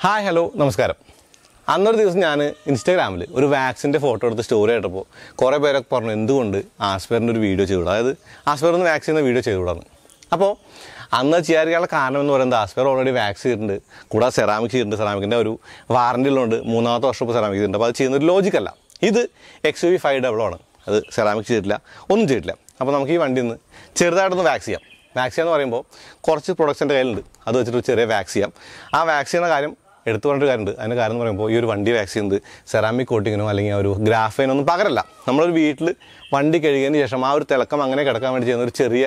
Hi hello നമസ്കാരം. അന്നൊരു ദിവസം ഞാൻ ഇൻസ്റ്റാഗ്രാമിൽ ഒരു വാക്സിൻ്റെ ഫോട്ടോ എടുത്ത് സ്റ്റോറി ആയിട്ടപ്പോൾ കുറേ പേരൊക്കെ പറഞ്ഞു എന്തുകൊണ്ട് ആസ്പെറിൻ്റെ ഒരു വീഡിയോ ചെയ്തുകൂടാ, അതായത് ആസ്പെറിന്ന് വാക്സിൻ ചെയ്യുന്ന വീഡിയോ ചെയ്തുകൂടാന്ന്. അപ്പോൾ അന്ന് ചെയ്യാനുള്ള കാരണം എന്ന് പറയുന്നത് ആസ്പെർ ഓൾറെഡി വാക്സ് ചെയ്തിട്ടുണ്ട്, കൂടാതെ സെറാമിക് ചെയ്തിട്ടുണ്ട്. സെറാമിക്കിൻ്റെ ഒരു വാറണ്ടി ഉള്ളതുകൊണ്ട് 3ാമത്തെ വർഷം ഇപ്പോൾ സെറാമിക് ചെയ്തിട്ടുണ്ട്. അപ്പോൾ അത് ചെയ്യുന്നൊരു ലോജിക്കല്ല. ഇത് XUV 500 ആണ്, അത് സെറാമിക് ചെയ്തിട്ടില്ല, ഒന്നും ചെയ്തിട്ടില്ല. അപ്പോൾ നമുക്ക് ഈ വണ്ടി ഒന്ന് ചെറുതായിട്ടൊന്ന് വാക്സ് ചെയ്യാം. വാക്സ് ചെയ്യാന്ന് പറയുമ്പോൾ കുറച്ച് പ്രൊഡക്ട്സ് എൻ്റെ കയ്യിലുണ്ട്, അത് വെച്ചിട്ട് ചെറിയ വാക്സ് ചെയ്യാം. ആ വാക്സ് ചെയ്യുന്ന കാര്യം എടുത്തു പറഞ്ഞൊരു കാര്യമുണ്ട്. അതിൻ്റെ കാര്യം എന്ന് പറയുമ്പോൾ ഈ ഒരു വണ്ടി വാക്സ് ചെയ്യുന്നത് സെറാമിക് കോട്ടിങ്ങിനോ അല്ലെങ്കിൽ ഒരു ഗ്രാഫൈനൊന്നും പകരല്ല. നമ്മളൊരു വീട്ടിൽ വണ്ടി കഴുകിയതിന് ശേഷം ആ ഒരു തിളക്കം അങ്ങനെ കിടക്കാൻ വേണ്ടി ചെയ്യുന്ന ഒരു ചെറിയ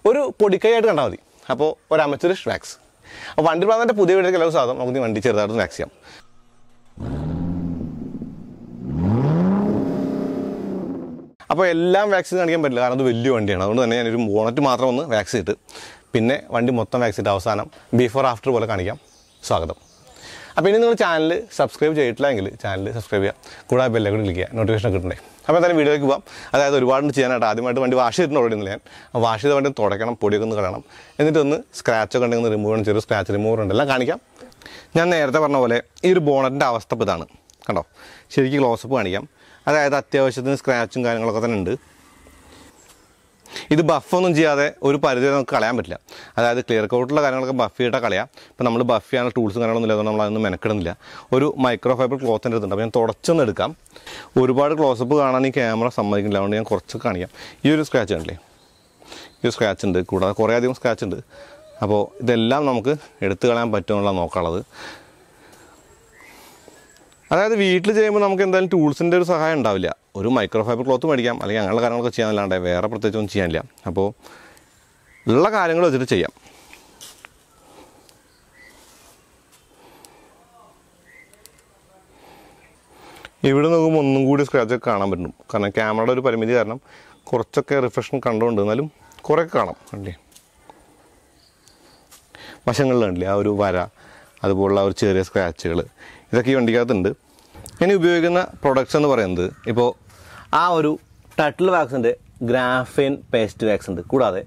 ഒരു പൊടിക്കൈയായിട്ട് കണ്ടാൽ മതി. അപ്പോൾ ഒരു അമച്ചറിഷ് വാക്സ്. അപ്പോൾ വണ്ടിപ്രാന്തൻ്റെ പുതിയ വീട്ടിലേക്ക് എല്ലാവരും സാധനം നമുക്ക് വണ്ടി ചെറുതായിട്ടൊന്ന് വാക്സ് ചെയ്യാം. അപ്പോൾ എല്ലാം വാക്സിൻ കാണിക്കാൻ പറ്റില്ല, കാരണം അത് വലിയ വണ്ടിയാണ്. അതുകൊണ്ട് തന്നെ ഞാനൊരു ബോണറ്റ് മാത്രം ഒന്ന് വാക്സ് ചെയ്തിട്ട് പിന്നെ വണ്ടി മൊത്തം വാക്സ് ചെയ്തിട്ട് അവസാനം ബിഫോർ ആഫ്റ്റർ പോലെ കാണിക്കാം. സ്വാഗതം. അപ്പോൾ ഇനി നിങ്ങൾ ചാനൽ സബ്സ്ക്രൈബ് ചെയ്തിട്ടില്ല എങ്കിൽ ചാനൽ സബ്സ്ക്രൈബ് ചെയ്യുക, കൂടാതെ ബെല്ലൈക്കൺ ക്ലിക്ക് ചെയ്യുക, നോട്ടിഫിക്കേഷൻ കിട്ടണ്ടേ. അപ്പോൾ എന്തായാലും വീഡിയോയ്ക്ക് പോകാം. അതായത് ഒരുപാട് ചെയ്യാനായിട്ട് ആദ്യമായിട്ട് വണ്ടി വാഷ് ചെയ്തിട്ടുണ്ട്. ഓൾറെഡി ഞാൻ വാഷ് ചെയ്ത വണ്ടി തുടയ്ക്കണം, പൊടിയൊക്കെ ഒന്ന് കളയണം, എന്നിട്ടൊന്ന് സ്ക്രാച്ചൊക്കെ ഉണ്ടെങ്കിൽ ഒന്ന് റിമൂവ് ചെയ്യണം. ചെറിയ സ്ക്രാച്ച് റിമൂവർ ഉണ്ട്, എല്ലാം കാണിക്കാം. ഞാൻ നേരത്തെ പറഞ്ഞ പോലെ ഈ ഒരു ബോണറ്റിൻ്റെ അവസ്ഥ ഇപ്പോൾ ഇതാണ് കണ്ടോ. ശരിക്കും ക്ലോസപ്പ് കാണിക്കാം. അതായത് അത്യാവശ്യത്തിന് സ്ക്രാച്ചും കാര്യങ്ങളൊക്കെ തന്നെ ഉണ്ട്. ഇത് ബഫൊന്നും ചെയ്യാതെ ഒരു പരിധി വരെ നമുക്ക് കളയാൻ പറ്റില്ല. അതായത് ക്ലിയർ കോട്ടുള്ള കാര്യങ്ങളൊക്കെ ബഫ് ചെയ്തിട്ടാണ് കളയാം. ഇപ്പോൾ നമ്മൾ ബഫ് ചെയ്യാനുള്ള ടൂൾസും കാര്യങ്ങളൊന്നും ഇല്ലാതെ നമ്മൾ അതൊന്നും മെനക്കിടുന്നില്ല. ഒരു മൈക്രോഫൈബർ ക്ലോത്തിൻ്റെ അടുത്തുണ്ട്, അപ്പോൾ ഞാൻ തുടച്ചൊന്നും എടുക്കാം. ഒരുപാട് ക്ലോസപ്പ് കാണാൻ ഈ ക്യാമറ സമ്മതിക്കില്ല, അതുകൊണ്ട് ഞാൻ കുറച്ചൊക്കെ കാണിക്കാം. ഈ ഒരു സ്ക്രാച്ച് ഉണ്ടല്ലേ, ഈ ഒരു സ്ക്രാച്ച് ഉണ്ട്, കൂടാതെ കുറേ അധികം സ്ക്രാച്ച് ഉണ്ട്. അപ്പോൾ ഇതെല്ലാം നമുക്ക് എടുത്തു കളയാൻ പറ്റുമെന്നുള്ള നോക്കാനുള്ളത്. അതായത് വീട്ടിൽ ചെയ്യുമ്പോൾ നമുക്ക് എന്തായാലും ടൂൾസിൻ്റെ ഒരു സഹായം ഉണ്ടാവില്ല. ഒരു മൈക്രോഫൈബർ ക്ലോത്ത് മേടിക്കാം, അല്ലെങ്കിൽ അങ്ങനെയുള്ള കാര്യങ്ങളൊക്കെ ചെയ്യാനല്ലാണ്ട് വേറെ പ്രത്യേകിച്ചൊന്നും ചെയ്യാനില്ല. അപ്പോൾ ഉള്ള കാര്യങ്ങൾ വെച്ചിട്ട് ചെയ്യാം. ഇവിടെ നോക്കുമ്പോൾ ഒന്നും കൂടി സ്ക്രാച്ചൊക്കെ കാണാൻ പറ്റും, കാരണം ക്യാമറയുടെ ഒരു പരിമിതി കാരണം കുറച്ചൊക്കെ റിഫ്രഷൻ കണ്ടുകൊണ്ട്, എന്നാലും കുറേയൊക്കെ കാണാം. അല്ലേ, വശങ്ങളിലുണ്ടല്ലേ ആ ഒരു വര, അതുപോലുള്ള ഒരു ചെറിയ സ്ക്രാച്ചുകൾ, ഇതൊക്കെ ഈ വണ്ടിക്കകത്തുണ്ട്. ഇനി ഉപയോഗിക്കുന്ന പ്രൊഡക്ട്സ് എന്ന് പറയുന്നത് ഇപ്പോൾ ആ ഒരു ടട്ടിൽ വാക്സിൻ്റെ ഗ്രാഫൈൻ പേസ്റ്റ് വാക്സ് ഉണ്ട്, കൂടാതെ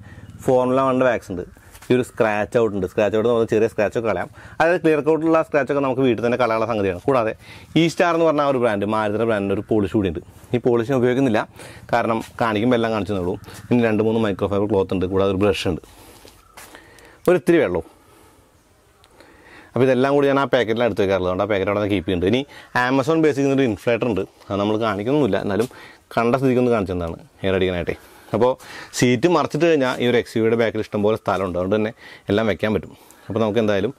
ഫോർമുല 1 വാക്സ് ഉണ്ട്. ഈ ഒരു സ്ക്രാച്ച് ഔട്ട് ഉണ്ട്. സ്ക്രാച്ച് ഔട്ട് നമുക്ക് ചെറിയ സ്ക്രാച്ചൊക്കെ കളയാം. അതായത് ക്ലിയർ കോട്ടുള്ള സ്ക്രാച്ചൊക്കെ നമുക്ക് വീട്ടിൽ തന്നെ കളയാനുള്ള സംഗതിയാണ്. കൂടാതെ ഈ സ്റ്റാർ എന്ന് പറഞ്ഞ ഒരു ബ്രാൻഡ്, മാരുതിയുടെ ബ്രാൻഡിൻ്റെ ഒരു പോളിഷ് കൂടി ഉണ്ട്. ഈ പോളിഷ് ഉപയോഗിക്കുന്നില്ല, കാരണം കാണിക്കുമ്പോൾ എല്ലാം കാണിച്ചെന്നുള്ളൂ. ഇനി 2-3 മൈക്രോഫൈബർ ക്ലോത്ത് ഉണ്ട്, കൂടാതെ ഒരു ബ്രഷ് ഉണ്ട്, ഒരു ഇത്തിരി വെള്ളവും. അപ്പോൾ ഇതെല്ലാം കൂടി ഞാൻ ആ പാക്കറ്റിലാണ് എടുത്ത് വെക്കാറുള്ളത്, അതുകൊണ്ട് ആ പാക്കറ്റ് അവിടെ കീപ്പ് ചെയ്യുന്നുണ്ട്. ഇനി ആമസോൺ ബേസിൽ ഒരു ഇൻഫ്ലേറ്റർ ഉണ്ട്, അത് നമ്മൾ കാണിക്കുന്നൊന്നുമില്ല, എന്നാലും കണ്ട സ്ഥിതിക്കൊന്ന് കാണിച്ചതാണ് എയർ അടിക്കാനായിട്ടേ. അപ്പോൾ സീറ്റ് മറിച്ചിട്ട് കഴിഞ്ഞാൽ ഈ ഒരു XUVയുടെ ബാക്കിൽ ഇഷ്ടംപോലെ സ്ഥലമുണ്ട്, അതുകൊണ്ട് തന്നെ എല്ലാം വെക്കാൻ പറ്റും. അപ്പോൾ നമുക്ക് എന്തായാലും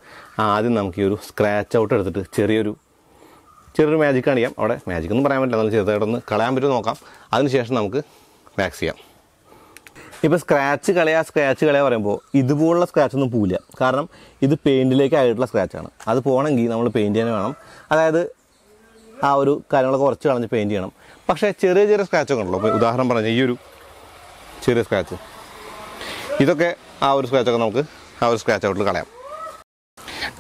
ആദ്യം നമുക്ക് ഈ ഒരു സ്ക്രാച്ച് ഔട്ട് എടുത്തിട്ട് ചെറിയൊരു മാജിക് കാണിക്കാം. അവിടെ മാജിക് ഒന്നും പറയാൻ പറ്റില്ല, എന്നാലും ചെറുതായിട്ടൊന്ന് കളയാൻ പറ്റുമോ നോക്കാം. അതിനുശേഷം നമുക്ക് വാക്സ് ചെയ്യാം. ഇപ്പോൾ സ്ക്രാച്ച് കളയാ പറയുമ്പോൾ ഇതുപോലുള്ള സ്ക്രാച്ചൊന്നും പോവില്ല, കാരണം ഇത് പെയിൻറ്റിലേക്ക് ആയിട്ടുള്ള സ്ക്രാച്ചാണ്. അത് പോകണമെങ്കിൽ നമ്മൾ പെയിൻറ്റ് ചെയ്യാൻ വേണം. അതായത് ആ ഒരു കാര്യങ്ങളൊക്കെ കുറച്ച് കളഞ്ഞ് പെയിൻറ്റ് ചെയ്യണം. പക്ഷേ ചെറിയ സ്ക്രാച്ചൊക്കെ ഉണ്ടല്ലോ. അപ്പോൾ ഉദാഹരണം പറഞ്ഞാൽ ഈ ഒരു ചെറിയ സ്ക്രാച്ച്, ഇതൊക്കെ ആ ഒരു സ്ക്രാച്ചൊക്കെ നമുക്ക് ആ ഒരു സ്ക്രാച്ച് ഔട്ടിൽ കളയാം.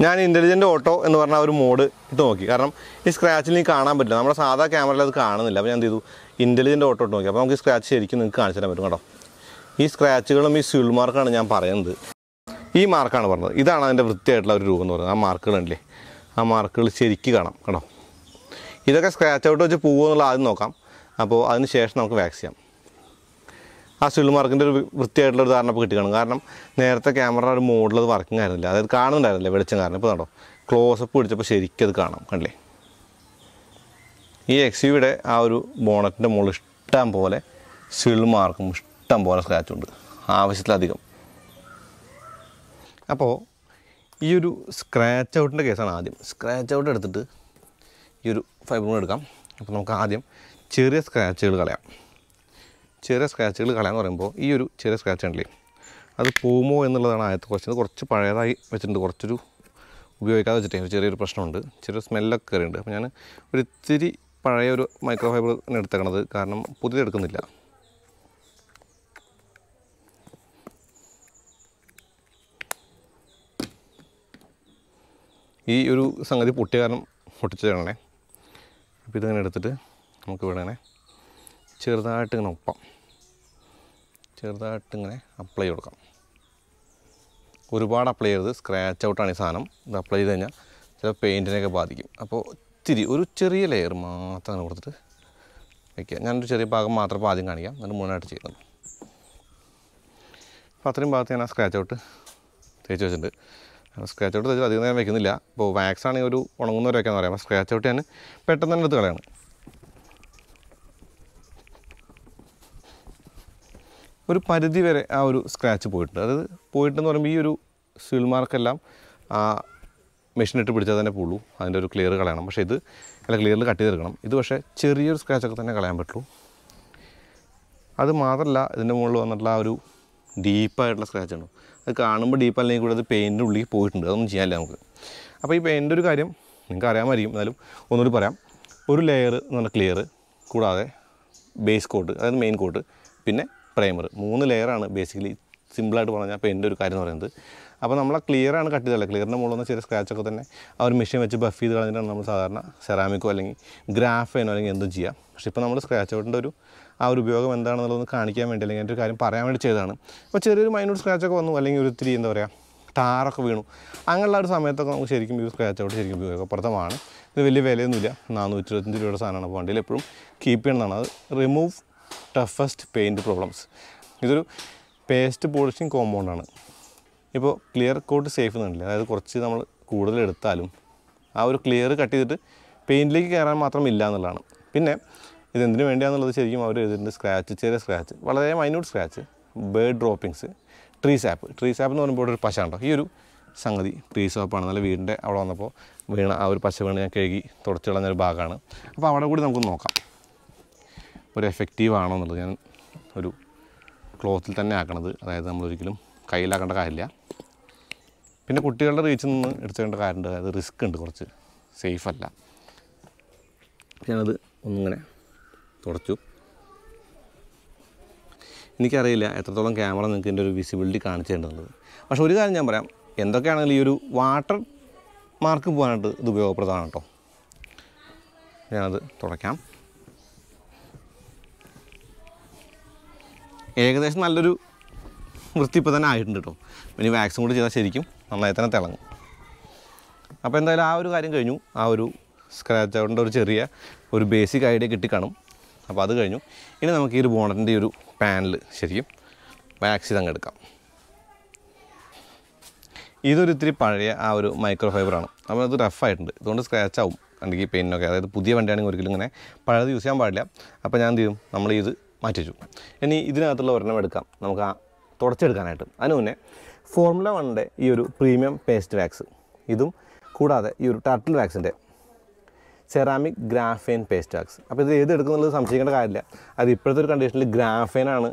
ഞാൻ ഇൻ്റലിജൻറ്റ് ഓട്ടോ എന്ന് പറഞ്ഞ ഒരു മോഡ് ഇട്ട് നോക്കി, കാരണം ഈ സ്ക്രാച്ചിൽ എനിക്ക് കാണാൻ പറ്റില്ല. നമ്മുടെ സാധാ ക്യാമറയിൽ അത് കാണുന്നില്ല. അപ്പോൾ ഞാൻ എന്ത് ചെയ്തു, ഇൻ്റലിജൻറ്റ് ഓട്ടോ ഇട്ട് നോക്കി. അപ്പോൾ നമുക്ക് ഈ സ്ക്രാച്ച് ശരിക്കും നിങ്ങൾക്ക് കാണിച്ചു തരാൻ പറ്റും കേട്ടോ. ഈ സ്ക്രാച്ചുകളും ഈ സ്യൂൾ മാർക്കാണ് ഞാൻ പറയുന്നത്. ഈ മാർക്കാണ് പറഞ്ഞത്. ഇതാണ് അതിൻ്റെ വൃത്തിയായിട്ടുള്ള ഒരു രൂപം എന്ന് പറയുന്നത്. ആ മാർക്കുകളുണ്ടല്ലേ, ആ മാർക്കുകൾ ശരിക്കും കാണാം കേട്ടോ. ഇതൊക്കെ സ്ക്രാച്ച് ഔട്ട് വെച്ച് പോകുമോ എന്നുള്ള ആദ്യം നോക്കാം. അപ്പോൾ അതിന് ശേഷം നമുക്ക് വാക്സ് ചെയ്യാം. ആ സ്യൂൾ മാർക്കിൻ്റെ ഒരു വൃത്തിയായിട്ടുള്ള ഒരു ധാരണ ഇപ്പോൾ കിട്ടി കാണും, കാരണം നേരത്തെ ക്യാമറ ഒരു മോഡിൽ അത് വർക്കിംഗ് ആയിരുന്നില്ല, അതായത് കാണുന്നുണ്ടായിരുന്നില്ല വെളിച്ചം കാരണം. ഇപ്പോൾ കണ്ടോ, ക്ലോസപ്പ് പിടിച്ചപ്പോൾ ശരിക്കും അത് കാണാം, കണ്ടില്ലേ. ഈ XUVയുടെ ആ ഒരു ബോണറ്റിൻ്റെ മുകളിൽ ഇഷ്ടം പോലെ സ്യൂൾ മാർക്കും ഇഷ്ടം പോലെ സ്ക്രാച്ചുണ്ട്, ആവശ്യത്തിലധികം. അപ്പോൾ ഈ ഒരു സ്ക്രാച്ച് ഔട്ടിൻ്റെ കേസാണ് ആദ്യം. സ്ക്രാച്ച് ഔട്ട് എടുത്തിട്ട് ഈ ഒരു ഫൈബർ എടുക്കാം. അപ്പോൾ നമുക്ക് ആദ്യം ചെറിയ സ്ക്രാച്ചുകൾ കളയാം. ചെറിയ സ്ക്രാച്ചുകൾ കളയാന്ന് പറയുമ്പോൾ ഈ ഒരു ചെറിയ സ്ക്രാച്ച് ഉണ്ടല്ലേ, അത് പോകുമോ എന്നുള്ളതാണ് ആദ്യത്തെ ക്വസ്റ്റ്യൻ. കുറച്ച് പഴയതായി വെച്ചിട്ടുണ്ട്, കുറച്ചൊരു ഉപയോഗിക്കാതെ വെച്ചിട്ടേ ചെറിയൊരു പ്രശ്നമുണ്ട്, ചെറിയൊരു സ്മെല്ലൊക്കെ കയറിയുണ്ട്. അപ്പോൾ ഞാൻ ഒരു ഇത്തിരി പഴയ ഒരു മൈക്രോഫൈബർ എടുത്തേക്കണത്, കാരണം പുതിയതെടുക്കുന്നില്ല. ഈ ഒരു സംഗതി പൊട്ടിയ കാരണം പൊട്ടിച്ചതാണേ. അപ്പോൾ ഇതിങ്ങനെ എടുത്തിട്ട് നമുക്ക് ഇവിടെ ചെറുതായിട്ടിങ്ങനെ ഒപ്പം ചെറുതായിട്ടിങ്ങനെ അപ്ലൈ കൊടുക്കാം. ഒരുപാട് അപ്ലൈ ചെയ്തത് സ്ക്രാച്ച് ഔട്ടാണ് ഈ സാധനം. ഇത് അപ്ലൈ ചെയ്ത് കഴിഞ്ഞാൽ ചില പെയിൻറ്റിനെയൊക്കെ ബാധിക്കും. അപ്പോൾ ഒരു ചെറിയ ലെയർ മാത്രം കൊടുത്തിട്ട് വയ്ക്കുക. ഞാനൊരു ചെറിയ ഭാഗം മാത്രം ഇപ്പോൾ ആദ്യം കാണിക്കാം, എന്നിട്ട് മുഴുവനായിട്ട് ചെയ്യുന്നത്. അപ്പോൾ അത്രയും ഭാഗത്ത് ഞാൻ ആ സ്ക്രാച്ച് ഔട്ട് തേച്ച് വെച്ചിട്ടുണ്ട്. സ്ക്രാച്ച് ഔട്ട് തേച്ചിട്ട് അധികം നേരം വയ്ക്കുന്നില്ല. ഇപ്പോൾ വാക്സ് ആണെങ്കിൽ ഒരു ഉണങ്ങുന്നവരെ വയ്ക്കാമെന്ന് പറയാം. അപ്പോൾ സ്ക്രാച്ച് ഔട്ട് ഞാൻ പെട്ടെന്ന് തന്നെ എടുത്ത് കളയാണ്. ഒരു പരിധി വരെ ആ ഒരു സ്ക്രാച്ച് പോയിട്ടുണ്ട്. അത് പോയിട്ടെന്ന് പറയുമ്പോൾ ഈ ഒരു സീൽ മാർക്കെല്ലാം ആ മെഷീനിട്ട് പിടിച്ചാൽ തന്നെ പോളൂ. അതിൻ്റെ ഒരു ക്ലിയർ കളയണം. പക്ഷേ ഇത് അല്ല, ക്ലിയറിൽ കട്ട് ചെയ്തെടുക്കണം. ഇത് പക്ഷേ ചെറിയൊരു സ്ക്രാച്ചൊക്കെ തന്നെ കളയാൻ പറ്റുള്ളൂ. അത് മാത്രമല്ല, ഇതിൻ്റെ മുകളിൽ വന്നിട്ടുള്ള ആ ഒരു ഡീപ്പായിട്ടുള്ള സ്ക്രാച്ച് ഉണ്ടോ, അത് കാണുമ്പോൾ ഡീപ്പ് അല്ലെങ്കിൽ കൂടെ അത് പെയിൻറ്റിൻ്റെ ഉള്ളിൽ പോയിട്ടുണ്ട്. അതൊന്നും ചെയ്യാനില്ല നമുക്ക്. അപ്പോൾ ഈ പെയിൻറ്റിൻ്റെ ഒരു കാര്യം നിങ്ങൾക്ക് അറിയാമായിരിക്കും, എന്നാലും ഒന്നുകൂടി പറയാം. ഒരു ലെയർ എന്ന് പറഞ്ഞാൽ ക്ലിയർ, കൂടാതെ ബേസ് കോട്ട്, അതായത് മെയിൻ കോട്ട്, പിന്നെ പ്രൈമർ. 3 ലെയറാണ് ബേസിക്കലി സിമ്പിളായിട്ട് പറഞ്ഞാൽ പെയിൻ്റെ ഒരു കാര്യം എന്ന് പറയുന്നത്. അപ്പോൾ നമ്മൾ ആ ക്ലിയറാണ് കട്ട് ചെയ്തല്ലേ, ക്ലിയറിൻ്റെ മുകളിൽ നിന്ന് ചെറിയ സ്ക്രാച്ചൊക്കെ തന്നെ ആ ഒരു മെഷീൻ വെച്ച് ബഫ് ചെയ്ത് കളഞ്ഞിട്ടാണ് നമ്മൾ സാധാരണ സെറാമിക്കോ അല്ലെങ്കിൽ ഗ്രാഫൈനോ അല്ലെങ്കിൽ എന്തും ചെയ്യാം. പക്ഷേ ഇപ്പോൾ നമ്മൾ സ്ക്രാച്ച് ഔട്ടിൻ്റെ ആ ഒരു ഉപയോഗം എന്താണെന്നുള്ളതൊന്ന് കാണിക്കാൻ വേണ്ടി, അല്ലെങ്കിൽ എൻ്റെ ഒരു കാര്യം പറയാൻ വേണ്ടി ചെയ്തതാണ്. അപ്പോൾ ചെറിയൊരു മൈന്യൂട്ട് സ്ക്രാച്ചൊക്കെ വന്നു, അല്ലെങ്കിൽ ഒരു ഇത്തിരി എന്താ പറയുക ടാറൊക്കെ വീണു, അങ്ങനെയുള്ള ഒരു സമയത്തൊക്കെ നമുക്ക് ശരിക്കും ഈ സ്ക്രാച്ച് ഔട്ട് ശരിക്കും ഉപയോഗപ്രദമാണ്. ഇത് വലിയ വിലയൊന്നുമില്ല, 425 രൂപയുടെ സാധനമാണ്. അപ്പോൾ വണ്ടിയിൽ എപ്പോഴും കീപ്പ് ചെയ്യണമെന്നാണ്. അത് റിമൂവ് ടഫസ്റ്റ് പെയിൻറ്റ് പ്രോബ്ലംസ്. ഇതൊരു പേസ്റ്റ് പോളിഷിങ് കോമ്പൗണ്ടാണ്. ഇപ്പോൾ ക്ലിയർ കോട്ട് സേഫ് എന്നുണ്ടല്ലേ, അതായത് കുറച്ച് നമ്മൾ കൂടുതൽ എടുത്താലും ആ ഒരു ക്ലിയർ കട്ട് ചെയ്തിട്ട് പെയിൻറ്റിലേക്ക് കയറാൻ മാത്രം ഇല്ല എന്നുള്ളതാണ്. പിന്നെ ഇതെന്തിനു വേണ്ടിയാണെന്നുള്ളത് ശരിക്കും അവർ എഴുതിയിട്ടുണ്ട്. സ്ക്രാച്ച്, ചെറിയ സ്ക്രാച്ച്, വളരെ minute scratch, bird droppings, tree sap എന്ന് പറയുമ്പോൾ ഒരു പശ ഉണ്ടോ, ഈ ഒരു സംഗതി ട്രീ സാപ്പാണ്. നല്ല വീടിൻ്റെ അവിടെ വന്നപ്പോൾ വീണ ആ ഒരു പശ വീണ് ഞാൻ കഴുകി തുടച്ച് കളഞ്ഞൊരു ഭാഗമാണ്. അപ്പോൾ അവിടെ കൂടി നമുക്ക് നോക്കാം ഒരു എഫക്റ്റീവ് ആണോ എന്നുള്ളത്. ഞാൻ ഒരു ക്ലോത്തിൽ തന്നെ ആക്കണത്, അതായത് നമ്മളൊരിക്കലും കയ്യിലാക്കേണ്ട കാര്യമില്ല. പിന്നെ കുട്ടികളുടെ റീച്ചിൽ നിന്ന് എടുത്തേണ്ട കാര്യമുണ്ട്, അതായത് റിസ്ക് ഉണ്ട്, കുറച്ച് സേഫ് അല്ല. ഞാനത് ഒന്നിങ്ങനെ തുടച്ചു. എനിക്കറിയില്ല എത്രത്തോളം ക്യാമറ നിങ്ങൾക്ക് ഇതിൻ്റെ ഒരു വിസിബിലിറ്റി കാണിച്ചു തരേണ്ടത്. പക്ഷേ ഒരു കാര്യം ഞാൻ പറയാം, എന്തൊക്കെയാണെങ്കിലും ഈ ഒരു വാട്ടർ മാർക്ക് പോകാനായിട്ട് ഇത് ഉപയോഗപ്രദമാണ് കേട്ടോ. ഞാനത് തുടയ്ക്കാം. ഏകദേശം നല്ലൊരു വൃത്തി ഇപ്പോൾ തന്നെ ആയിട്ടുണ്ട് കേട്ടോ. ഇനി വാക്സും കൂടി ചെയ്താൽ ശരിക്കും നന്നായി തന്നെ തിളങ്ങും. അപ്പോൾ എന്തായാലും ആ ഒരു കാര്യം കഴിഞ്ഞു. ആ ഒരു സ്ക്രാച്ച് ഔട്ടിൻ്റെ ഒരു ചെറിയ ഒരു ബേസിക് ഐഡിയ കിട്ടിക്കാണും. അപ്പോൾ അത് കഴിഞ്ഞു. ഇനി നമുക്ക് ഈ ഒരു ബോണറ്റിൻ്റെ ഒരു പാനൽ ശരിക്കും വാക്സ് ചെയ്ത് അങ്ങ് എടുക്കാം. ഇതൊരു ഇത്തിരി പഴയ ആ ഒരു മൈക്രോഫൈബറാണ്. അപ്പോൾ അത് റഫായിട്ടുണ്ട്, ഇതുകൊണ്ട് സ്ക്രാച്ച് ആവും വണ്ടിക്ക് പെയിനൊക്കെ. അതായത് പുതിയ വണ്ടിയാണെങ്കിൽ ഒരിക്കലും ഇങ്ങനെ പഴയത് യൂസ് ചെയ്യാൻ പാടില്ല. അപ്പോൾ ഞാൻ എന്ത് ചെയ്യും, നമ്മൾ ഇത് മാറ്റി വെച്ചു. ഇനി ഇതിനകത്തുള്ള ഒരെണ്ണം എടുക്കാം നമുക്ക് ആ തുടച്ചെടുക്കാനായിട്ട്. അതിന് മുന്നേ ഫോർമുല 1ൻ്റെ ഈ ഒരു പ്രീമിയം പേസ്റ്റ് വാക്സ്, ഇതും കൂടാതെ ഈ ഒരു ടർട്ടിൽ വാക്സിൻ്റെ സെറാമിക് ഗ്രാഫൈൻ പേസ്റ്റ് വാക്സ്. അപ്പോൾ ഇത് ഏത് എടുക്കുന്നുള്ളത് സംശയിക്കേണ്ട കാര്യമില്ല. അത് ഇപ്പോഴത്തെ ഒരു കണ്ടീഷനിൽ ഗ്രാഫൈനാണ്,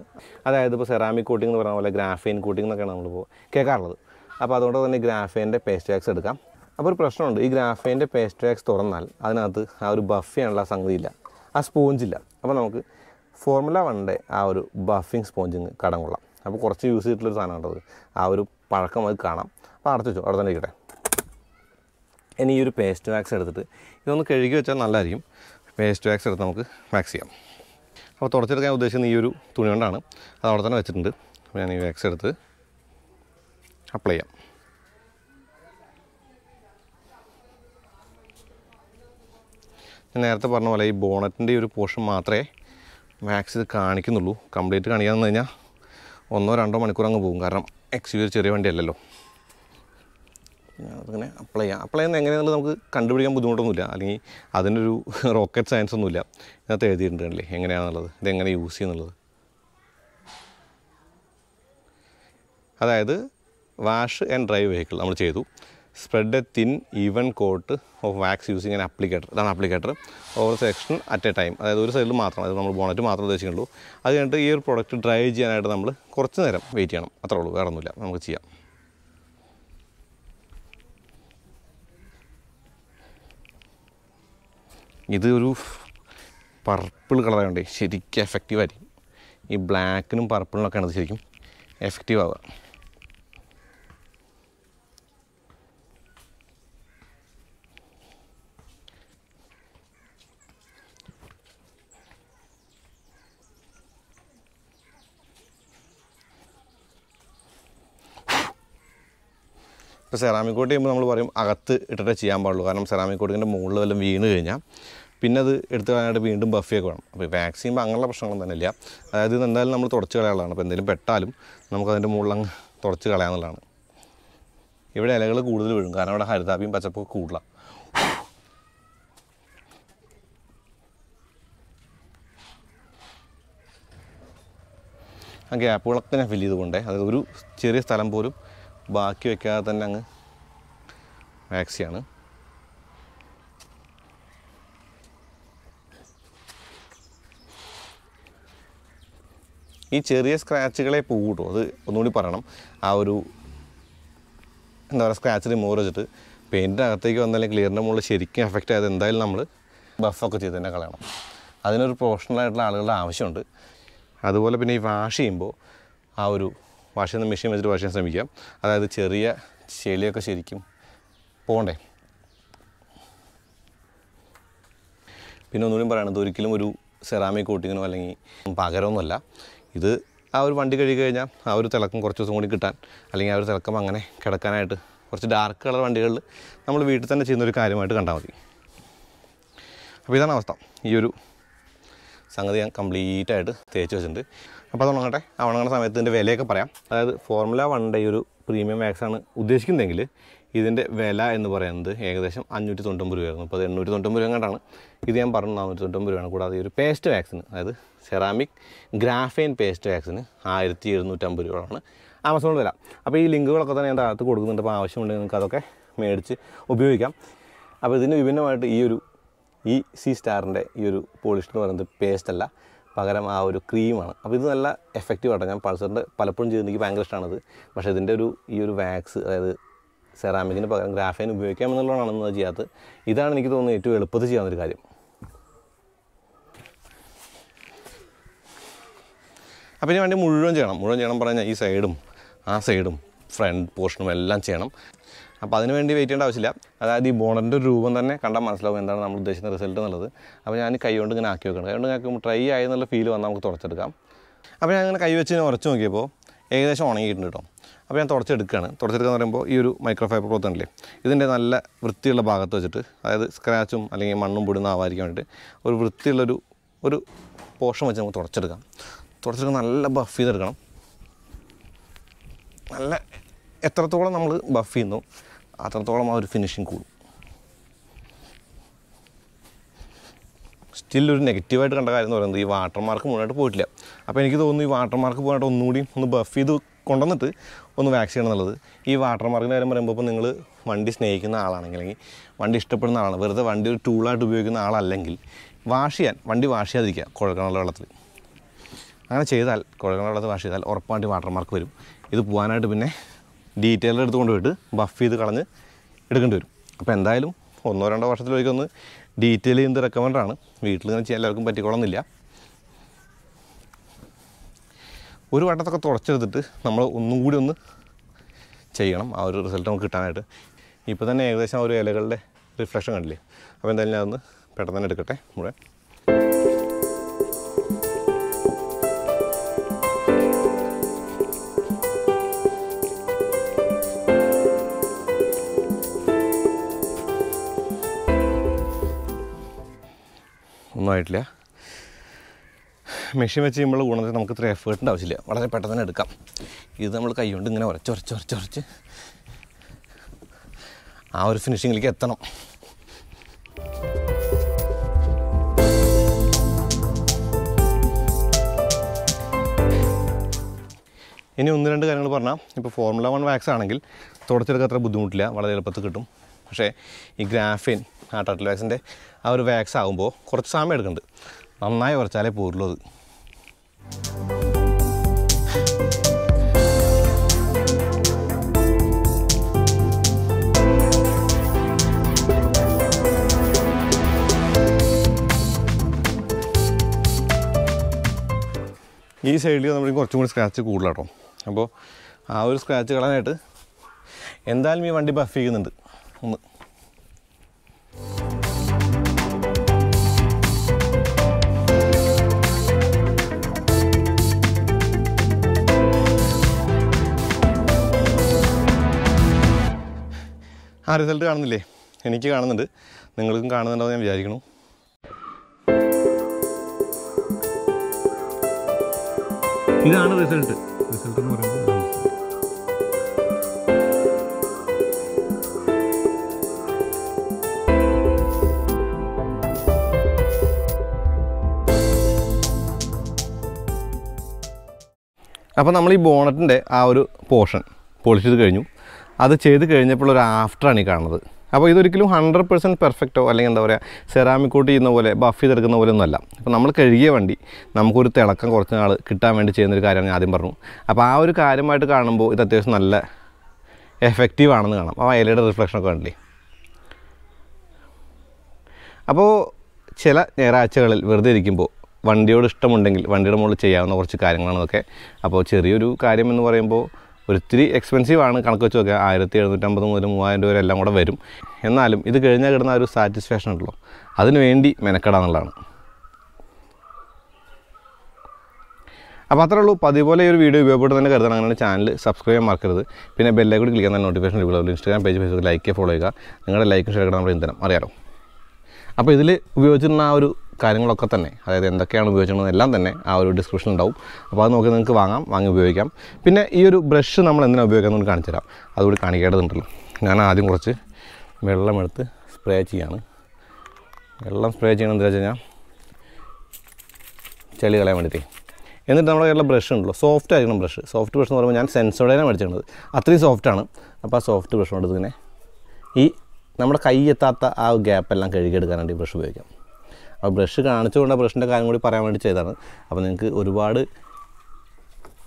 അതായത് ഇപ്പോൾ സെറാമിക് കോട്ടിംഗ് എന്ന് പറഞ്ഞ പോലെ ഗ്രാഫൈൻ കോട്ടിംഗ് എന്നൊക്കെയാണ് നമ്മളിപ്പോൾ കേൾക്കാറുള്ളത്. അപ്പോൾ അതുകൊണ്ട് തന്നെ ഗ്രാഫൈൻ്റെ പേസ്റ്റ് വാക്സ് എടുക്കാം. അപ്പോൾ ഒരു പ്രശ്നമുണ്ട്, ഈ ഗ്രാഫൈൻ്റെ പേസ്റ്റ് വാക്സ് തുറന്നാൽ അതിനകത്ത് ആ ഒരു ബഫ് ചെയ്യാനുള്ള സംഗതിയില്ല, ആ സ്പോഞ്ചില്ല. അപ്പോൾ നമുക്ക് ഫോർമുല 1ൻ്റെ ആ ഒരു ബഫിങ് സ്പോഞ്ചിങ് കടം കൊള്ളാം. അപ്പോൾ കുറച്ച് യൂസ് ചെയ്തിട്ടുള്ളൊരു സാധനം ഉണ്ടത്, ആ ഒരു പഴക്കം അത് കാണാം. അപ്പോൾ അടച്ചു വെച്ചു, അവിടെ തന്നെ ഇരിക്കട്ടെ. ഇനി ഈ ഒരു പേസ്റ്റ് വാക്സ് എടുത്തിട്ട് ഇതൊന്ന് കഴുകി വെച്ചാൽ നല്ലതായിരിക്കും. പേസ്റ്റ് വാക്സ് എടുത്ത് നമുക്ക് വാക്സ് ചെയ്യാം. അപ്പോൾ തുടച്ചെടുക്കാൻ ഉദ്ദേശിക്കുന്ന ഈ ഒരു തുണി കൊണ്ടാണ്, അത് അവിടെ തന്നെ വെച്ചിട്ടുണ്ട്. അപ്പോൾ ഞാൻ ഈ വാക്സ് എടുത്ത് അപ്ലൈ ചെയ്യാം. ഞാൻ നേരത്തെ പറഞ്ഞ പോലെ ഈ ബോണറ്റിൻ്റെ ഒരു പോർഷൻ മാത്രമേ വാക്സ് ഇത് കാണിക്കുന്നുള്ളൂ. കംപ്ലീറ്റ് കാണിക്കാമെന്ന് കഴിഞ്ഞാൽ 1-2 മണിക്കൂർ അങ്ങ് പോകും. കാരണം XUV ഒരു ചെറിയ വണ്ടിയല്ലല്ലോ. അതിങ്ങനെ അപ്ലൈ ചെയ്യുന്നത് എങ്ങനെയാണെന്നുള്ളത് നമുക്ക് കണ്ടുപിടിക്കാൻ ബുദ്ധിമുട്ടൊന്നുമില്ല, അല്ലെങ്കിൽ അതിനൊരു റോക്കറ്റ് സയൻസ് ഒന്നുമില്ല. ഇതിനകത്ത് എഴുതിയിട്ടുണ്ടല്ലേ എങ്ങനെയാണെന്നുള്ളത്, ഇതെങ്ങനെ യൂസ് ചെയ്യുന്നുള്ളത്. അതായത് വാഷ് ആൻഡ് ഡ്രൈ വെഹിക്കിൾ നമ്മൾ ചെയ്തു. Spread a thin even coat of wax using an applicator, ഇതാണ് applicator, over section at a time. അതായത് ഒരു സൈഡിൽ മാത്രം, അതായത് നമ്മൾ ബോണറ്റ് മാത്രം ഉദ്ദേശിക്കുള്ളൂ. അത് കഴിഞ്ഞിട്ട് ഈ ഒരു പ്രോഡക്റ്റ് ഡ്രൈ ചെയ്യാനായിട്ട് നമ്മൾ കുറച്ച് നേരം വെയിറ്റ് ചെയ്യണം, അത്രേ ഉള്ളൂ, വേറെ ഒന്നുമില്ല, നമുക്ക് ചെയ്യാം. ഇത് ഒരു പർപ്പിൾ കളറായതുകൊണ്ട് ശരിക്കും എഫക്റ്റീവായിരിക്കും. ഈ ബ്ലാക്കിനും പർപ്പിളിനൊക്കെയാണ് ഇത് ശരിക്കും എഫക്റ്റീവ് ആവുക. ഇപ്പോൾ സെറാമിക് കോട്ട് ചെയ്യുമ്പോൾ നമ്മൾ പറയും അകത്ത് ഇട്ടിട്ടേ ചെയ്യാൻ പാടുള്ളൂ. കാരണം സെറാമിക് കോട്ടിങ്ങിൻ്റെ മുകളിൽ വല്ലതും വീണ് കഴിഞ്ഞാൽ പിന്നെ അത് എടുത്ത് കളയാനായിട്ട് വീണ്ടും ബഫിയൊക്കെ വേണം. അപ്പോൾ വാക്സ് ചെയ്യുമ്പോൾ അങ്ങനെയുള്ള പ്രശ്നങ്ങളൊന്നും തന്നെ ഇല്ല. അതായത് ഇത് എന്തായാലും നമ്മൾ തുടച്ച് കളയാനുള്ളതാണ്. അപ്പോൾ എന്തെങ്കിലും പെട്ടാലും നമുക്കതിൻ്റെ മുകളിൽ അങ്ങ് തുടച്ച് കളയാമെന്നുള്ളതാണ്. ഇവിടെ ഇലകൾ കൂടുതൽ വീഴും, കാരണം ഇവിടെ ഹരിതാപിയും പച്ചപ്പൊക്കെ കൂടുതലാണ്. ആ ഗ്യാപ്പുകളൊക്കെ ഞാൻ ഫില്ല് ചെയ്തുകൊണ്ടേ, അത് ഒരു ചെറിയ സ്ഥലം പോലും ബാക്കി വയ്ക്കാതെ തന്നെ അങ്ങ് വാക്സ് ചെയ്യാണ്. ഈ ചെറിയ സ്ക്രാച്ചുകളെ പോകട്ടോ, അത് ഒന്നുകൂടി പറയണം. ആ ഒരു എന്താ പറയുക, സ്ക്രാച്ച് റിമൂവർ വെച്ചിട്ട് പെയിൻറ്റിൻ്റെ അകത്തേക്ക് വന്നാലും ക്ലിയറിൻ്റെ മുകളിൽ ശരിക്കും എഫക്റ്റ് ആയത് എന്തായാലും നമ്മൾ ബഫൊക്കെ ചെയ്ത് തന്നെ കളയണം. അതിനൊരു പ്രൊഫഷണലായിട്ടുള്ള ആളുകളുടെ ആവശ്യമുണ്ട്. അതുപോലെ പിന്നെ ഈ വാഷ് ചെയ്യുമ്പോൾ ആ ഒരു വാഷ് ചെയ്യുന്ന മെഷീൻ വെച്ചിട്ട് വാഷ് ചെയ്യാൻ ശ്രമിക്കാം. അതായത് ചെറിയ ചെളിയൊക്കെ ശരിക്കും പോകണ്ടേ. പിന്നെ ഒന്നുകൂടി പറയണത്, ഒരിക്കലും ഒരു സെറാമിക് കോട്ടിങ്ങിനോ അല്ലെങ്കിൽ പകരമൊന്നുമല്ല. ഇത് ആ ഒരു വണ്ടി കഴുകി കഴിഞ്ഞാൽ ആ ഒരു തിളക്കം കുറച്ച് ദിവസം കൂടി കിട്ടാൻ, അല്ലെങ്കിൽ ആ ഒരു തിളക്കം അങ്ങനെ കിടക്കാനായിട്ട് കുറച്ച് ഡാർക്ക് കളർ വണ്ടികളിൽ നമ്മൾ വീട്ടിൽ തന്നെ ചെയ്യുന്നൊരു കാര്യമായിട്ട് കണ്ടാൽ മതി. അപ്പോൾ ഇതാണ് അവസ്ഥ. ഈ ഒരു സംഗതി ഞാൻ കംപ്ലീറ്റായിട്ട് തേച്ച് വെച്ചിട്ടുണ്ട്. അപ്പോൾ അത് ഉണങ്ങട്ടെ. ആ ഉണങ്ങുന്ന സമയത്ത് ഇതിൻ്റെ വിലയൊക്കെ പറയാം. അതായത് ഫോർമുല 1ൻ്റെ ഈ ഒരു പ്രീമിയം വാക്സാണ് ഉദ്ദേശിക്കുന്നതെങ്കിൽ ഇതിൻ്റെ വില എന്ന് പറയുന്നത് ഏകദേശം 599 രൂപയായിരുന്നു. അപ്പോൾ അത് 890 രൂപ കണ്ടാണ്. ഇത് ഞാൻ പറഞ്ഞു 490 രൂപയാണ്. കൂടാതെ ഈ ഒരു പേസ്റ്റ് വാക്സിന്, അതായത് സെറാമിക് ഗ്രാഫൈൻ പേസ്റ്റ് വാക്സിന് 1750 രൂപയാണ് ആമസോണിൽ വില. അപ്പോൾ ഈ ലിങ്കുകളൊക്കെ തന്നെ ഞാൻ താഴത്ത് കൊടുക്കുന്നുണ്ട്. അപ്പോൾ ആവശ്യമുണ്ടെങ്കിൽ നിങ്ങൾക്ക് അതൊക്കെ മേടിച്ച് ഉപയോഗിക്കാം. അപ്പോൾ ഇതിന് വിഭിന്നമായിട്ട് ഈ സി സ്റ്റാറിൻ്റെ ഈ ഒരു പോളിഷ് എന്ന് പറയുന്നത് പേസ്റ്റ് അല്ല, പകരം ആ ഒരു ക്രീമാണ്. അപ്പോൾ ഇത് നല്ല എഫക്റ്റീവാണ്. ഞാൻ പൾസറിൻ്റെ പലപ്പോഴും ചെയ്ത് എനിക്ക് ഭയങ്കര ഇഷ്ടമാണത്. പക്ഷേ ഇതിൻ്റെ ഈ ഒരു വാക്സ്, അതായത് സെറാമിക്കിന് പകരം ഗ്രാഫൈൻ ഉപയോഗിക്കാമെന്നുള്ളതാണെന്ന് ചെയ്യാത്തത്. ഇതാണ് എനിക്ക് തോന്നുന്നത് ഏറ്റവും എളുപ്പത്തിൽ ചെയ്യാവുന്നൊരു കാര്യം. അപ്പോൾ ഇതിന് വേണ്ടി മുഴുവൻ ചെയ്യണം പറഞ്ഞാൽ ഈ സൈഡും ആ സൈഡും ഫ്രണ്ട് പോർഷനും എല്ലാം ചെയ്യണം. അപ്പോൾ അതിന് വേണ്ടി വെയിറ്റ് ചെയ്യേണ്ട ആവശ്യമില്ല. അതായത് ഈ ബോണറിൻ്റെ ഒരു രൂപം തന്നെ കണ്ടാൽ മനസ്സിലാവും എന്താണ് നമ്മൾ ഉദ്ദേശിക്കുന്ന റിസൾട്ട് എന്നുള്ളത്. അപ്പോൾ ഞാൻ കൈ കൊണ്ട് ഇങ്ങനെ ആക്കി വെക്കണം. കൈ കൊണ്ട് ആക്കുമ്പോൾ ട്രൈ ആയെന്നുള്ള ഫീൽ വന്നാൽ നമുക്ക് തുടച്ചെടുക്കാം. അപ്പോൾ ഞാൻ ഇങ്ങനെ കൈ വെച്ച് ഉറച്ച് നോക്കിയപ്പോൾ ഏകദേശം ഉണങ്ങിയിട്ടുണ്ട് കേട്ടോ. അപ്പോൾ ഞാൻ തുടച്ചെടുക്കാന്ന് പറയുമ്പോൾ ഈ ഒരു മൈക്രോഫൈബർ ക്ലോത്ത് ഉണ്ടല്ലേ, ഇതിൻ്റെ നല്ല വൃത്തിയുള്ള ഭാഗത്ത് വെച്ചിട്ട്, അതായത് സ്ക്രാച്ചും അല്ലെങ്കിൽ മണ്ണും പൊടിയൊന്നും ആവാതിരിക്കാൻ വേണ്ടിയിട്ട് ഒരു വൃത്തിയുള്ളൊരു പോർഷൻ വെച്ച് നമുക്ക് തുടച്ചെടുക്കാൻ നല്ല ബഫ് ചെയ്തെടുക്കണം. നല്ല എത്രത്തോളം നമ്മൾ ബഫ് ചെയ്യുന്നു അത്രത്തോളം ആ ഒരു ഫിനിഷിങ് കൂടും. സ്റ്റിൽ ഒരു നെഗറ്റീവായിട്ട് കണ്ട കാര്യം എന്ന് പറയുന്നത് ഈ വാട്ടർമാർക്ക് മുന്നോട്ട് പോയിട്ടില്ല. അപ്പോൾ എനിക്ക് തോന്നുന്നു ഈ വാട്ടർമാർക്ക് പോയിട്ട് ഒന്നുകൂടി ബഫ് ചെയ്ത് കൊണ്ടുവന്നിട്ട് ഒന്ന് വാക്സ് ചെയ്യണം എന്നുള്ളത്. ഈ വാട്ടർമാർക്കിൻ്റെ കാര്യം പറയുമ്പോൾ ഇപ്പോൾ നിങ്ങൾ വണ്ടി സ്നേഹിക്കുന്ന ആളാണെങ്കിൽ, അല്ലെങ്കിൽ വണ്ടി ഇഷ്ടപ്പെടുന്ന ആളാണ്, വെറുതെ വണ്ടി ഒരു ടൂളായിട്ട് ഉപയോഗിക്കുന്ന ആളല്ലെങ്കിൽ വണ്ടി വാഷ് ചെയ്യാതിരിക്കുക കുഴൽക്കിണറുള്ള വെള്ളത്തിൽ. അങ്ങനെ ചെയ്താൽ, കുഴൽക്കിണറുള്ള വെള്ളത്തിൽ വാഷ് ചെയ്താൽ ഉറപ്പായിട്ട് വാട്ടർമാർക്ക് വരും. ഇത് പോകാനായിട്ട് പിന്നെ ഡീറ്റെയിലർ എടുത്ത് കൊണ്ടുപോയിട്ട് ബഫ് ചെയ്ത് കളഞ്ഞ് എടുക്കേണ്ടി വരും. അപ്പോൾ എന്തായാലും 1-2 വർഷത്തിലൊരിക്കൊന്ന് ഡീറ്റെയിൽ ചെയ്യുന്നത് റെക്കമെൻഡാണ്. വീട്ടിലിങ്ങനെ ചെയ്യാൻ എല്ലാവർക്കും പറ്റിക്കൊള്ളുന്നില്ല. ഒരു വട്ടത്തൊക്കെ തുടച്ചെടുത്തിട്ട് നമ്മൾ ഒന്നും കൂടി ഒന്ന് ചെയ്യണം ആ ഒരു റിസൾട്ട് നമുക്ക് കിട്ടാനായിട്ട്. ഇപ്പോൾ തന്നെ ഏകദേശം ആ ഒരു ഇലകളുടെ റിഫ്ലക്ഷൻ കണ്ടില്ലേ. അപ്പോൾ എന്തായാലും ഞാൻ ഒന്ന് പെട്ടെന്ന് തന്നെ എടുക്കട്ടെ മുഴുവൻ. ഒന്നും ആയിട്ടില്ല. മെഷീൻ വെച്ച് ചെയ്യുമ്പോൾ ഗുണത്തിൽ നമുക്ക് ഇത്ര എഫേർട്ടിൻ്റെ ആവശ്യമില്ല, വളരെ പെട്ടെന്ന് തന്നെ എടുക്കാം. ഇത് നമ്മൾ കൈകൊണ്ട് ഇങ്ങനെ ഉരച്ച് ആ ഒരു ഫിനിഷിങ്ങിലേക്ക് എത്തണം. ഇനി 1-2 കാര്യങ്ങൾ പറഞ്ഞാൽ, ഇപ്പോൾ ഫോർമുല 1 വാക്സ് ആണെങ്കിൽ തുടച്ചെടുക്കാൻ അത്ര ബുദ്ധിമുട്ടില്ല, വളരെ എളുപ്പത്തിൽ കിട്ടും. പക്ഷേ ഈ ഗ്രാഫീൻ ടർട്ടിൽ വാക്സിൻ്റെ ആ ഒരു വാക്സ് ആകുമ്പോൾ കുറച്ച് സമയം എടുക്കുന്നുണ്ട്. നന്നായി ഉറച്ചാലേ പോരുള്ളൂ അത്. ഈ സൈഡിൽ നമ്മൾ കുറച്ചും കൂടി സ്ക്രാച്ച് കൂടുതലാട്ടോ. അപ്പോൾ ആ ഒരു സ്ക്രാച്ച് കളയാനായിട്ട് എന്തായാലും ഈ വണ്ടി ബഫ് ചെയ്യുന്നുണ്ട് ഒന്ന്. ആ റിസൾട്ട് കാണുന്നില്ലേ? എനിക്ക് കാണുന്നുണ്ട്, നിങ്ങൾക്കും കാണുന്നുണ്ടോ എന്ന് ഞാൻ വിചാരിക്കുന്നു. ഇതാണ് റിസൾട്ട്. റിസൾട്ട് എന്ന് പറയുമ്പോൾ അപ്പോൾ നമ്മൾ ഈ ബോണറ്റിൻ്റെ ആ ഒരു പോർഷൻ പോളിഷ് ചെയ്ത് കഴിഞ്ഞു. അത് ചെയ്ത് കഴിഞ്ഞപ്പോൾ ഒരു ആഫ്റ്ററാണ് ഈ കാണുന്നത്. അപ്പോൾ ഇതൊരിക്കലും 100% പെർഫെക്റ്റോ അല്ലെങ്കിൽ എന്താ പറയുക സെറാമിക് കോട്ട് ചെയ്യുന്ന പോലെ ബഫ് ചെയ്തെടുക്കുന്ന പോലെ ഒന്നുമല്ല. അപ്പോൾ നമ്മൾ കഴുകിയ വണ്ടി നമുക്കൊരു തിളക്കം കുറച്ച് നാൾ കിട്ടാൻ വേണ്ടി ചെയ്യുന്നൊരു കാര്യമാണ് ഞാൻ ആദ്യം പറഞ്ഞു. അപ്പോൾ ആ ഒരു കാര്യമായിട്ട് കാണുമ്പോൾ ഇത് അത്യാവശ്യം നല്ല എഫക്റ്റീവ് ആണെന്ന് കാണാം. അപ്പോൾ അതിലയുടെ റിഫ്ലക്ഷനൊക്കെ കണ്ടില്ലേ. അപ്പോൾ ചില ഞായറാഴ്ചകളിൽ വെറുതെ ഇരിക്കുമ്പോൾ വണ്ടിയോട് ഇഷ്ടമുണ്ടെങ്കിൽ വണ്ടിയുടെ മുകളിൽ ചെയ്യാവുന്ന കുറച്ച് കാര്യങ്ങളാണതൊക്കെ. അപ്പോൾ ചെറിയൊരു കാര്യം എന്ന് പറയുമ്പോൾ ഒരിത്തിരി എക്സ്പെൻസീവാണ്, കണക്ക് വെച്ച് നോക്കുക 1750 മുതൽ 3000 വരെ എല്ലാം കൂടെ വരും. എന്നാലും ഇത് കഴിഞ്ഞാൽ കിടുന്ന ഒരു സാറ്റിസ്ഫാക്ഷൻ ഉണ്ടല്ലോ, അതിന് വേണ്ടി മെനക്കെടാന്നുള്ളതാണ്. അപ്പോൾ അത്രേ ഉള്ളൂ. അപ്പോൾ അതുപോലെ ഈ ഒരു വീഡിയോ ഉപയോഗപ്പെട്ട് തന്നെ കരുതണം. അങ്ങനെ ചാനൽ സബ്സ്ക്രൈബ് ചെയ്യാൻ മറക്കരുത്. പിന്നെ ബെല്ലൈക്കൺ കൂടി ക്ലിക്ക് ചെയ്യാൻ നോട്ടിഫിക്കേഷൻ ലഭിക്കുള്ളൂ. Instagram page Facebook like follow ചെയ്യുക. നിങ്ങളുടെ ലൈക്കും ഷെയർ നമ്മുടെ ഇന്ധനം അറിയാലോ. അപ്പോൾ ഇതിൽ ഉപയോഗിച്ചിരുന്ന ആ ഒരു കാര്യങ്ങളൊക്കെ തന്നെ, അതായത് എന്തൊക്കെയാണ് ഉപയോഗിച്ചിരുന്നത് എല്ലാം തന്നെ ആ ഒരു ഡിസ്ക്രിപ്ഷൻ ഉണ്ടാവും. അപ്പോൾ അത് നോക്കി നിങ്ങൾക്ക് വാങ്ങി ഉപയോഗിക്കാം. പിന്നെ ഈ ഒരു ബ്രഷ് നമ്മൾ എന്തിനാണ് ഉപയോഗിക്കാമെന്ന് കാണിച്ചു തരാം. അതുകൂടി കാണിക്കേണ്ടതുണ്ടല്ലോ. ഞാൻ ആദ്യം കുറച്ച് വെള്ളമെടുത്ത് സ്പ്രേ ചെയ്യാണ്. വെള്ളം സ്പ്രേ ചെയ്യണം എന്താ വെച്ച് കഴിഞ്ഞാൽ ചെളി കളയാൻ വേണ്ടിയിട്ട്. എന്നിട്ട് നമ്മുടെ കയ്യിലുള്ള ബ്രഷ് ഉണ്ടല്ലോ, സോഫ്റ്റ് ആയിരിക്കണം ബ്രഷ്. സോഫ്റ്റ് ബ്രഷ് എന്ന് പറയുമ്പോൾ ഞാൻ സെൻസോഡേനെ മേടിച്ചിരുന്നത്, അത്രയും സോഫ്റ്റാണ്. അപ്പോൾ ആ സോഫ്റ്റ് ബ്രഷ് കൊണ്ട് ഇങ്ങനെ ഈ നമ്മുടെ കൈ എത്താത്ത ആ ഗ്യാപ്പെല്ലാം കഴുകിയെടുക്കാനായിട്ട് ഈ ബ്രഷ് ഉപയോഗിക്കാം. അപ്പോൾ ബ്രഷ് കാണിച്ചുകൊണ്ട് ആ ബ്രഷിൻ്റെ കാര്യം കൂടി പറയാൻ വേണ്ടി ചെയ്തതാണ്. അപ്പോൾ നിങ്ങൾക്ക് ഒരുപാട്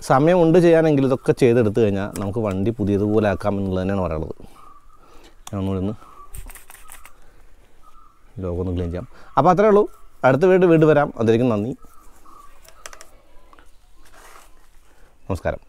സമയമുണ്ട് ചെയ്യാനെങ്കിൽ ഇതൊക്കെ ചെയ്തെടുത്ത് കഴിഞ്ഞാൽ നമുക്ക് വണ്ടി പുതിയതുപോലെ ആക്കാം എന്നുള്ളത് തന്നെയാണ് പറയുന്നത്. ഞാനൊന്ന് ലോഗോ ഒന്ന് ക്ലീൻ ചെയ്യാം. അപ്പോൾ അത്രേ ഉള്ളൂ. അടുത്ത വീട് വരാം. അതിലേക്കും നന്ദി, നമസ്കാരം.